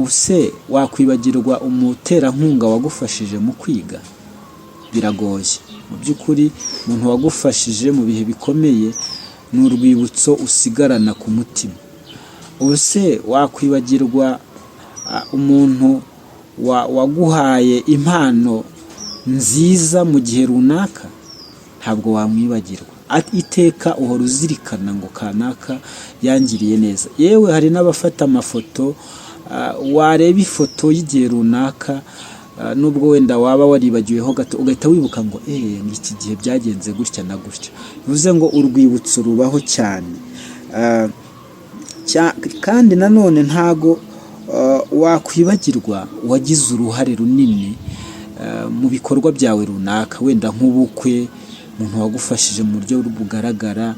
Ubuse wakwibagirwa umuterankunga wagufashije mu kwiga? Biragoye. Mu by'ukuri umuntu wagufashije mu bihe bikomeye ni urwibutso usigarana ku mutima. Ubuse wakwibagirwa umuntu waguhaye impano nziza mu gihe runaka? Ntabwo wamwibagirwa. Iteka uhora uzirikana ngo kanaka yangiriye neza. Yewe hari n'abafata amafoto, wareba ifoto y'igihe runaka, nubwo wenda waba waribagiweho gato ugahita wibuka ngo iki gihe byagenze gutya na gutya. Bivuze ngo urwibutso rubaho cyane. Kandi nanone ntago wakwibagirwa wagize uruhare runini mu bikorwa byawe runaka, wenda nk'ubukwe, umuntu wagufashije mu buryo bugaragara.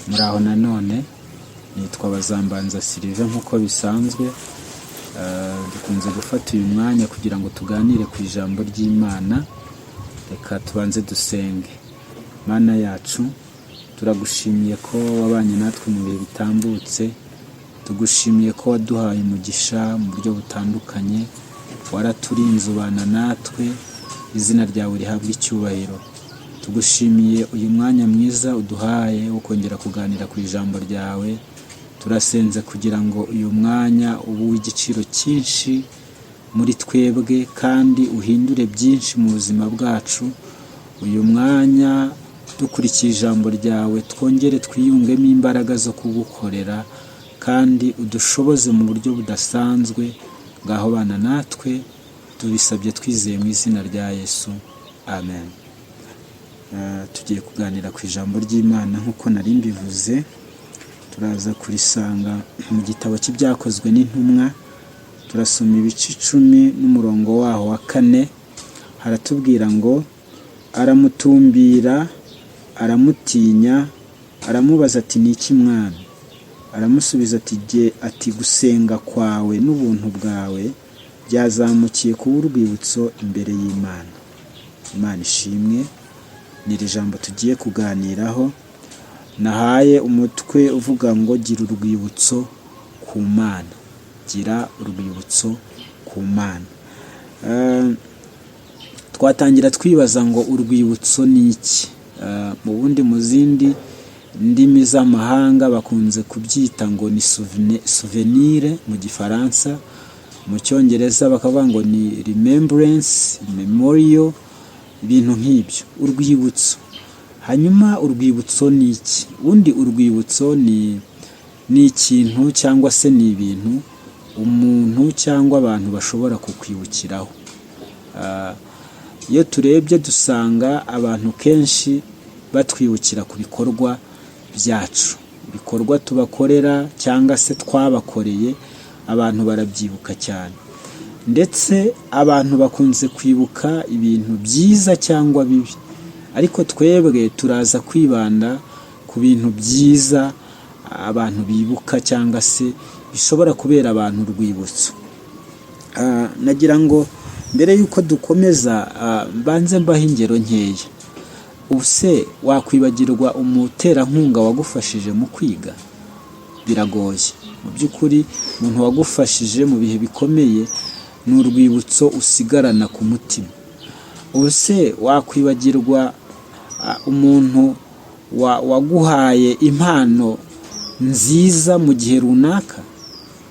Muraho nanone, nitwa Bazambanza Sylvain nk'uko bisanzwe. Dukunze gufata uyu mwanya kugira ngo tuganire ku ijambo ry'Imana. Reka tubanze dusenge. Mana yacu, turagushimiye ko wabanye natwe mu bihe bitambutse. Tugushimiye ko waduhaye umugisha mu buryo butandukanye. Waraturinze ubana natwe, izina ryawe rihabwe icyubahiro. Tugushimiye uyu mwanya mwiza uduhaye wo kongera kuganira ku ijambo ryawe. Turasenze kugira ngo uyu mwanya ube uw'igiciro cyinshi muri twebwe kandi uhindure byinshi mu buzima bwacu. Uyu mwanya dukurikiye ijambo ryawe twongere twiyungemo imbaraga zo kugukorera kandi udushoboze mu buryo budasanzwe. Ngaho bana natwe, tubisabye twizeye mu izina rya Yesu, amen. Tugiye kuganira ku ijambo ry'Imana nk'uko nari mbivuze. Turaza kurisanga mu gitabo cy'ibyakozwe n'intumwa. Turasoma ibice 10 n'umurongo waho wa 4. Haratubwira ngo aramutumbira, aramutinya, aramubaza ati ni iki mwami? Aramusubiza ati gusenga kwawe n'ubuntu bwawe byazamukiye kuba urwibutso imbere y'Imana. Imana ishimwe. N'iri jambo tugiye kuganiraho nahaye umutwe uvuga ngo gira urwibutso ku Mana. Gira urwibutso ku Mana. Twatangira twibaza ngo urwibutso ni iki? Mu bundi mu zindi ndimi z'amahanga bakunze kubyita ngo ni souvenir mu Gifaransa. Mu Cyongereza bakavuga ngo ni remembrance, memorial, ibintu nk'ibyo. Urwibutso. Hanyuma urwibutso ni iki? Undi urwibutso ni ikintu cyangwa se ni ibintu umuntu cyangwa abantu bashobora kukwibukiraho. Iyo turebye dusanga abantu kenshi batwibukira ku bikorwa byacu, ibikorwa tubakorera cyangwa se twabakoreye, abantu barabyibuka cyane. Ndetse abantu bakunze kwibuka ibintu byiza cyangwa bibi, ariko twebwe turaza kwibanda ku bintu byiza abantu bibuka cyangwa se bishobora kubera abantu urwibutso. Nagira ngo mbere y'uko dukomeza mbanze mbaho ingero nkeya. Ubuse wakwibagirwa umuterankunga wagufashije mu kwiga? Biragoye. Mu by'ukuri umuntu wagufashije mu bihe bikomeye ni urwibutso usigarana ku mutima. Ubuse wakwibagirwa umuntu waguhaye impano nziza mu gihe runaka?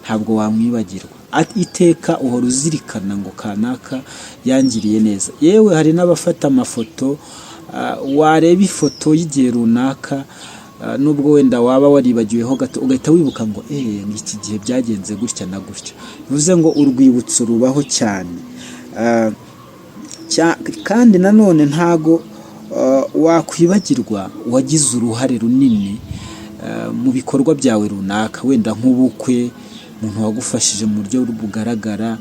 Ntabwo wamwibagirwa. Iteka uhora uzirikana ngo kanaka yangiriye neza. Yewe hari n'abafata amafoto, wareba ifoto y'igihe runaka, nubwo wenda waba waribagiweho gato ugahita wibuka ngo iki gihe byagenze gutya na gutya. Bivuze ngo urwibutso rubaho cyane. Kandi nanone ntago wakwibagirwa wagize uruhare runini mu bikorwa byawe runaka, wenda nk'ubukwe, umuntu wagufashije mu buryo bugaragara.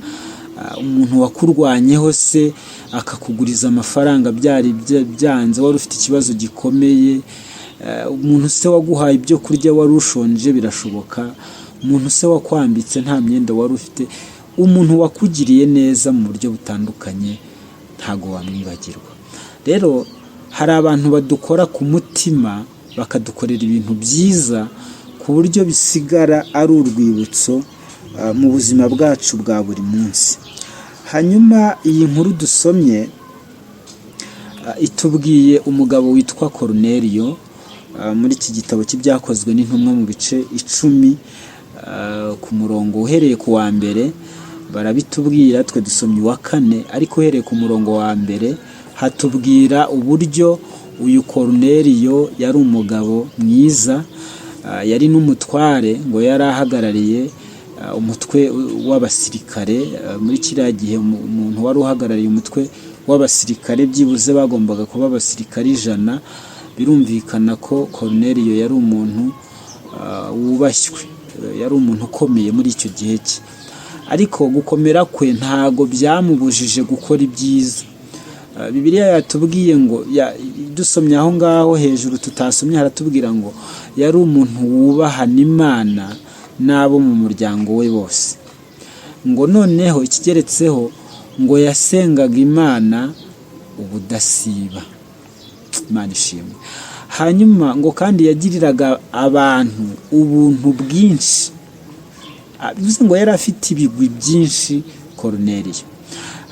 umuntu wakurwanyeho se akakuguriza amafaranga byari byanze, wari ufite ikibazo gikomeye, umuntu se waguhaye ibyo kurya wari ushonje birashoboka, umuntu se wakwambitse nta myenda wari ufite, umuntu wakugiriye neza mu buryo butandukanye ntago wamwibagirwa. Rero hari abantu badukora ku mutima bakadukorera ibintu byiza ku buryo bisigara ari urwibutso mu buzima bwacu bwa buri munsi. Hanyuma iyi nkuru dusomye itubwiye umugabo witwa Koruneliyo muri iki gitabo cy'ibyakozwe n'intumwa mu bice 10 ku murongo uhereye ku wa mbere barabitubwira, twe dusomye uwa 4, ariko uhereye ku murongo wa mbere hatubwira uburyo uyu Koruneliyo yari umugabo mwiza, yari n'umutware, ngo yari ahagarariye umutwe w'abasirikare. Muri kiriya gihe umuntu wari uhagarariye umutwe w'abasirikare byibuze bagombaga kuba abasirikare 100. Birumvikana ko Koruneliyo yari umuntu wubashywe, yari umuntu ukomeye muri icyo gihe cye, ariko gukomera kwe ntago byamubujije gukora ibyiza. Bibiliya yatubwiye ngo dusomye aho ngaho hejuru tutasomye, haratubwira ngo yari umuntu wubahana Imana n'abo mu muryango we bose. Ngo noneho ikigeretseho ngo yasengaga Imana ubudasiba. Imana ishimwe. Hanyuma ngo kandi yagiriraga abantu ubuntu bwinshi, bivuze ngo yari afite ibigwi byinshi Koruneliyo.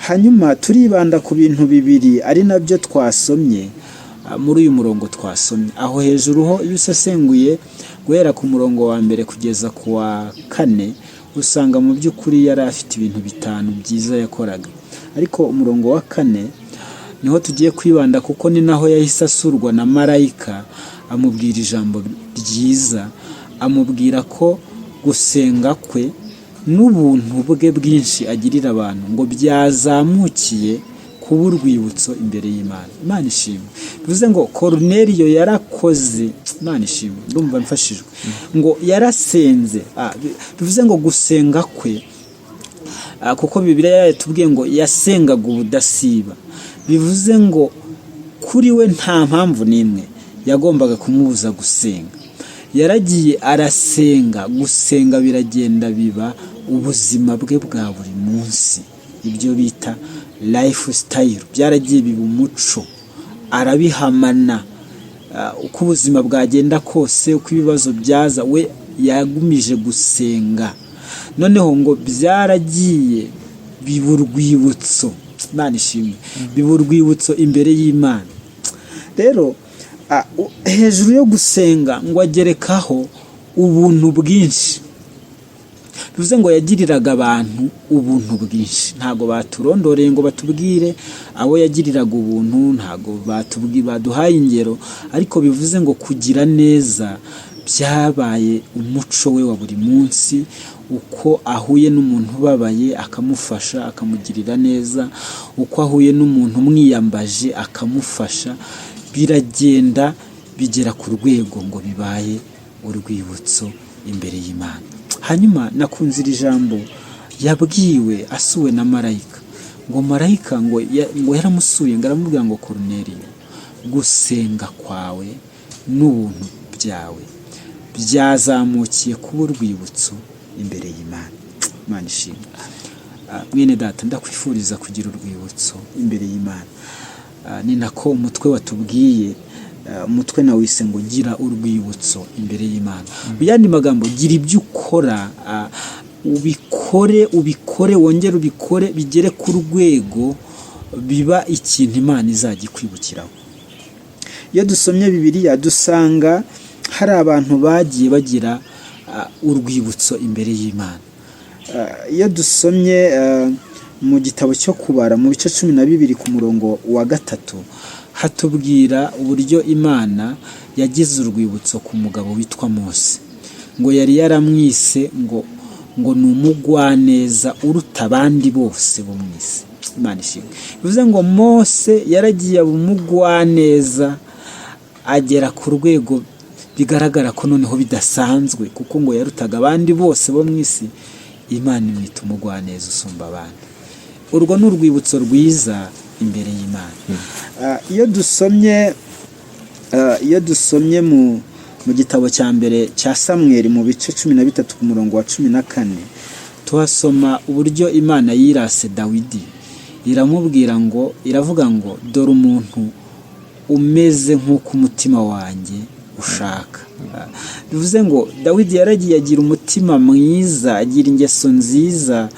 Hanyuma turibanda ku bintu bibiri ari nabyo twasomye muri uyu murongo twasomye. Aho hejuru ho iyo usesenguye guhera ku murongo wa mbere kugeza ku wa 4 usanga mu by'ukuri yari afite ibintu 5 byiza yakoraga, ariko umurongo wa 4 niho tugiye kwibanda kuko ni naho yahise asurwa na marayika amubwira ijambo ryiza, amubwira ko gusenga kwe n'ubuntu bwe bwinshi agirira abantu ngo byazamukiye kuba urwibutso imbere y'Imana. Imana ishimwe. Bivuze ngo Koruneliyo yarakoze, Imana ishimwe, ndumva mfashijwe, ngo yarasenze. Bivuze ngo gusenga kwe, kuko Bibiliya yatubwiye ngo yasengaga ubudasiba, bivuze ngo kuri we nta mpamvu n'imwe yagombaga kumubuza gusenga. Yaragiye arasenga, gusenga biragenda biba ubuzima bwe bwa buri munsi, ibyo bita lifestyle, byaragiye biba umuco, arabihamana. Uko ubuzima bwagenda kose, uko ibibazo byaza, we yagumije gusenga. Noneho ngo byaragiye biba urwibutso, Imana ishimwe, biba urwibutso imbere y'Imana. Rero hejuru yo gusenga ngo agerekaho ubuntu bwinshi. Bivuze ngo yagiriraga abantu ubuntu bwinshi. Ntago baturondoreye ngo batubwire abo yagiriraga ubuntu, ntago baduhaye ingero, ariko bivuze ngo kugira neza byabaye umuco we wa buri munsi. Uko ahuye n'umuntu ubabaye akamufasha, akamugirira neza, uko ahuye n'umuntu umwiyambaje akamufasha, biragenda bigera ku rwego ngo bibaye urwibutso imbere y'Imana. Hanyuma nakunze iri jambo yabwiwe asuwe na marayika, ngo marayika ngo yaramusuye, ngo aramubwira ngo Koruneliyo, gusenga kwawe n'ubuntu byawe byazamukiye kuba urwibutso imbere y'Imana. Imana ishimwe. Mwene data, ndakwifuriza kugira urwibutso imbere y'Imana. Ni nako umutwe watubwiye, umutwe nawise ngo gira urwibutso imbere y'Imana. Mu yandi magambo, gira ibyo ukora, ubikore, wongere ubikore, bigere ku rwego biba ikintu Imana izajya ikwibukiraho. Iyo dusomye Bibiliya dusanga hari abantu bagiye bagira urwibutso imbere y'Imana. Iyo dusomye mu gitabo cyo kubara mu bice 12 ku murongo wa 3 hatubwira uburyo Imana yagize urwibutso ku mugabo witwa Mose. Ngo yari yaramwise ngo ni umugwaneza uruta abandi bose bo mu isi. Imana ishimwe. Bivuze ngo Mose yaragiye abumugwaneza agera ku rwego bigaragara ko noneho bidasanzwe, kuko ngo yarutaga abandi bose bo mu isi. Imana imwita umugwaneza usumba abandi. urwo ni urwibutso rwiza imbere y'Imana. Iyo dusomye mu gitabo cya mbere cya Samweli mu bice 13 ku murongo wa 14 tuhasoma uburyo Imana yirase Dawidi, iravuga ngo dore umuntu umeze nk'uko umutima wanjye ushaka. Bivuze ngo Dawidi yaragiye agira umutima mwiza, agira ingeso nziza,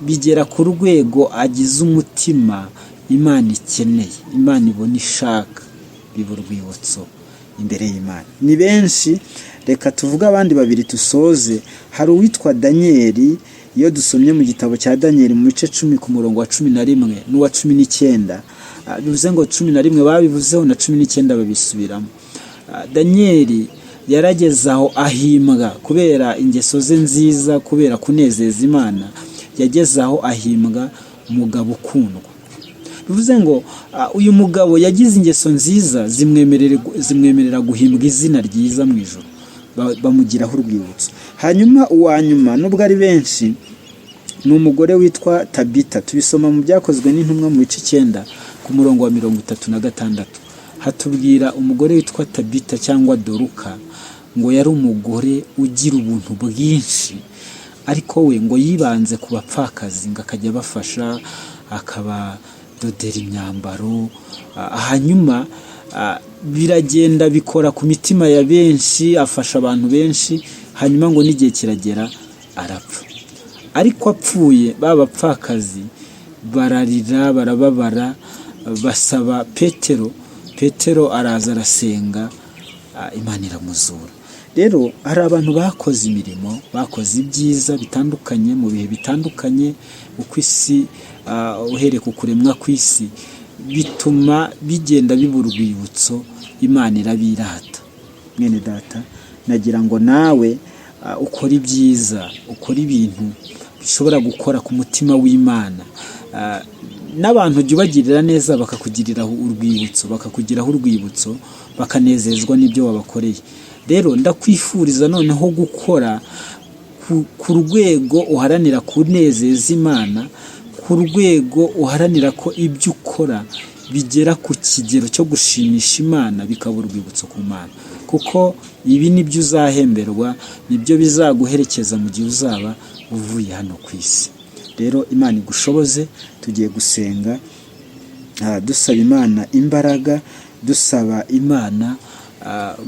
bigera ku rwego agize umutima Imana ikeneye, Imana ibona ishaka, biba urwibutso imbere y'Imana. Ni benshi, reka tuvuge abandi babiri tusoze. Hari uwitwa Danieli, iyo dusomye mu gitabo cya Danieli mu bice 10 ku murongo wa 11 n'uwa 19, bivuze ngo 11 babivuzeho na 19 babisubiramo. Danieli yarageze aho ahimbwa kubera ingeso ze nziza, kubera kunezeza Imana, yageze aho ahimbwa umugabo ukundwa. Bivuze ngo uyu mugabo yagize ingeso nziza zimwemerera guhimbwa izina ryiza mu ijuru, bamugiraho urwibutso. Hanyuma uwanyuma nubwo ari benshi ni umugore witwa Tabita. Tubisoma mu Byakozwe n'Intumwa mu bice 9 ku murongo wa 36 hatubwira umugore witwa Tabita cyangwa Doruka ngo yari umugore ugira ubuntu bwinshi, ariko we ngo yibanze ku bapfakazi, ngo akajya bafasha, akabadodera imyambaro. Hanyuma biragenda bikora ku mitima ya benshi, afasha abantu benshi, hanyuma ngo n'igihe kiragera arapfa. Ariko apfuye b'abapfakazi bararira, barababara, basaba Petero araza arasenga, Imana iramuzura. Rero hari abantu bakoze imirimo, bakoze ibyiza bitandukanye mu bihe bitandukanye, uko isi uhereye ku kuremwa kw'isi, bituma bigenda biba urwibutso, Imana irabirata. Mwene data, nagira ngo nawe ukora ibyiza, ukora ibintu bishobora gukora ku mutima w'Imana, n'abantu jya ubagirira neza bakakugiriraho urwibutso, bakanezezwa n'ibyo wabakoreye. Rero ndakwifuriza noneho gukora ku rwego uharanira kunezeza Imana, ku rwego uharanira ko ibyo ukora bigera ku kigero cyo gushimisha Imana, bikaba urwibutso ku Mana, kuko ibi nibyo uzahemberwa, nibyo bizaguherekeza mu gihe uzaba uvuye hano ku isi. Rero Imana igushoboze. Tugiye gusenga dusaba Imana imbaraga, dusaba Imana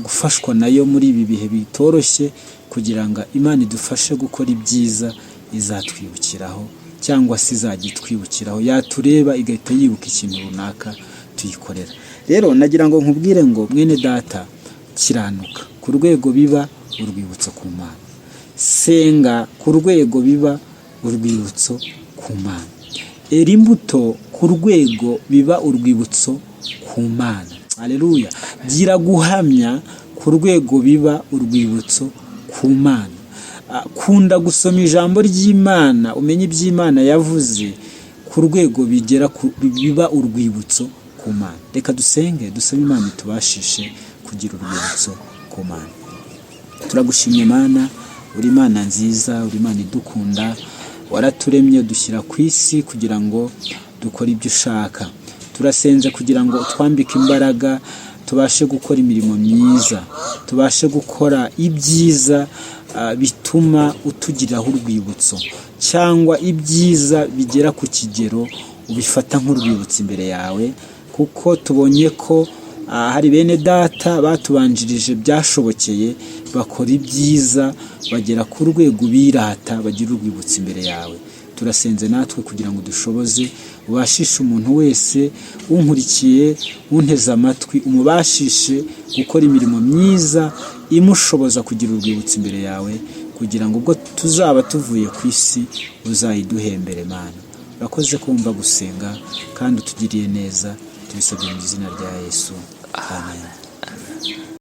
gufashwa nayo muri ibi bihe bitoroshye, kugira ngo Imana idufashe gukora ibyiza izatwibukiraho, cyangwa se izajya itwibukiraho, yatureba igahita yibuka ikintu runaka tuyikorera. Rero nagira ngo nkubwire ngo mwene data, kiranuka ku rwego biba urwibutso ku Mana, senga ku rwego biba urwibutso ku Mana, era imbuto ku rwego biba urwibutso ku Mana. Haleluya. Gira guhamya ku rwego biba urwibutso ku Mana. Kunda gusoma ijambo ry'Imana, umenye iby'Imana yavuze, ku rwego biba urwibutso ku Mana. Reka dusenge, dusabe Imana itubashishe kugira urwibutso ku Mana. Turagushimye Mana, uri Imana nziza, uri Imana idukunda, waraturemye dushyira ku isi kugira ngo dukore ibyo ushaka. Turasenze kugira ngo utwambike imbaraga, tubashe gukora imirimo myiza, tubashe gukora ibyiza bituma utugiraho urwibutso, cyangwa ibyiza bigera ku kigero ubifata nk'urwibutso imbere yawe, kuko tubonye ko hari bene data batubanjirije byashobokeye, bakora ibyiza, bagera ku rwego birata, bagira urwibutso imbere yawe. Turasenze natwe kugira ngo dushoboze, ubashishe umuntu wese unkurikiye, unteze amatwi, umubashishe gukora imirimo myiza imushoboza kugira urwibutso imbere yawe, kugira ngo ubwo tuzaba tuvuye ku isi uzayiduhembere Mana. Urakoze kumva gusenga kandi utugiriye neza, tubisabye mu izina rya Yesu. Amen.